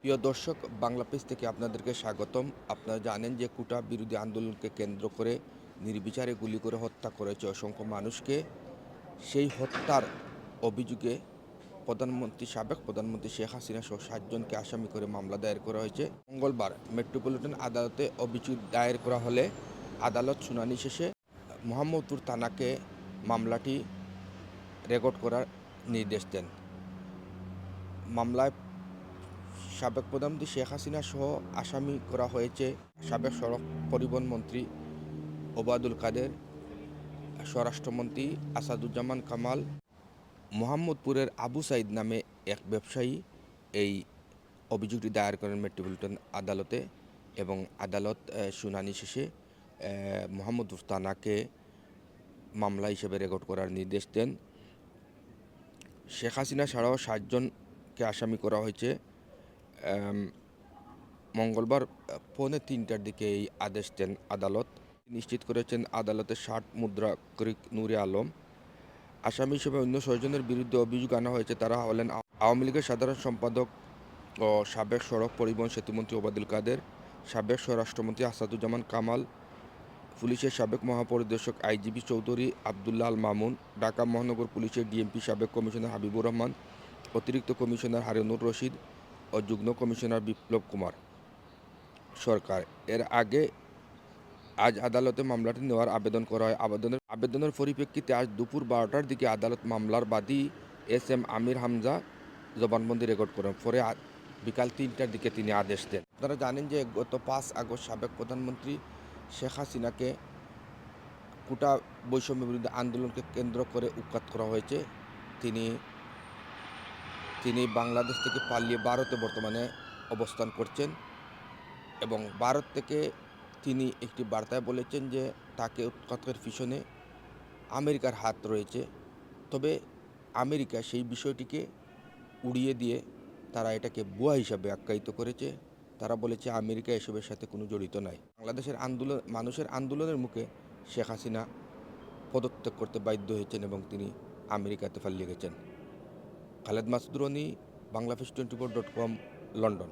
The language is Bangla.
প্রিয় দর্শক, বাংলা পেজ থেকে আপনাদেরকে স্বাগতম। আপনারা জানেন যে কোটা বিরোধী আন্দোলনকে কেন্দ্র করে নির্বিচারে গুলি করে হত্যা করেছে অসংখ্য মানুষকে। সেই হত্যার অভিযোগে সাবেক প্রধানমন্ত্রী শেখ হাসিনা সহ 7 জনকে আসামি করে মামলা দায়ের করা হয়েছে। মঙ্গলবার মেট্রোপলিটন আদালতে অভিযোগ দায়ের করা হলে আদালত শুনানি শেষে মোহাম্মদপুর থানাকে মামলাটি রেকর্ড করার নির্দেশ দেন। মামলায় সাবেক প্রধানমন্ত্রী শেখ হাসিনা সহ আসামি করা হয়েছে সাবেক সড়ক পরিবহন মন্ত্রী ওবায়দুল কাদের, স্বরাষ্ট্রমন্ত্রী আসাদুজ্জামান কামাল, মোহাম্মদপুরের আবু সাইদ নামে এক ব্যবসায়ী। এই অভিযোগটি দায়ের করেন মেট্রোপলিটন আদালতে এবং আদালত শুনানি শেষে মোহাম্মদপুর থানাকে মামলা হিসেবে রেকর্ড করার নির্দেশ দেন। শেখ হাসিনা ছাড়াও 7 জনকে আসামি করা হয়েছে। মঙ্গলবার পৌনে 3টার দিকে এই আদেশ দেন আদালত। নিশ্চিত করেছেন আদালতের 60 মুদ্রা নুরে আলম। আসামি হিসেবে অন্য 6 জনের বিরুদ্ধে অভিযোগ আনা হয়েছে। তারা হলেন আওয়ামী লীগের সাধারণ সম্পাদক ও সাবেক সড়ক পরিবহন সেতুমন্ত্রী ওবায়দুল কাদের, সাবেক স্বরাষ্ট্রমন্ত্রী আসাদুজ্জামান কামাল, পুলিশের সাবেক মহাপরিদর্শক আইজিপি চৌধুরী আবদুল্লাহ আল মামুন, ঢাকা মহানগর পুলিশের ডিএমপি সাবেক কমিশনার হাবিবুর রহমান, অতিরিক্ত কমিশনার হারুনুর রশিদ ও যুগ্ম কমিশনার বিপ্লব কুমার সরকার। এর আগে আজ আদালতে মামলাটি নেওয়ার আবেদন করা হয়। আবেদনের পরিপ্রেক্ষিতে আজ দুপুর 12টার দিকে আদালত মামলার বাদী এস আমির হামজা জবানবন্দি রেকর্ড করেন। পরে বিকাল 3টার দিকে তিনি আদেশ দেন। আপনারা জানেন যে গত 5 আগস্ট সাবেক প্রধানমন্ত্রী শেখ হাসিনাকে কোটা বৈষম্য বিরোধী আন্দোলনকে কেন্দ্র করে উৎখাত করা হয়েছে। তিনি বাংলাদেশ থেকে পালিয়ে ভারতে বর্তমানে অবস্থান করছেন এবং ভারত থেকে তিনি একটি বার্তায় বলেছেন যে তাকে উৎখাতের পিছনে আমেরিকার হাত রয়েছে। তবে আমেরিকা সেই বিষয়টিকে উড়িয়ে দিয়ে তারা এটাকে ভুয়া হিসাবে আখ্যায়িত করেছে। তারা বলেছে আমেরিকা এসবের সাথে কোনো জড়িত নাই। বাংলাদেশের মানুষের আন্দোলনের মুখে শেখ হাসিনা পদত্যাগ করতে বাধ্য হয়েছেন এবং তিনি আমেরিকাতে পালিয়ে গেছেন। খালেদ মাসুদ রনি, বাংলাদেশ24.com, লন্ডন।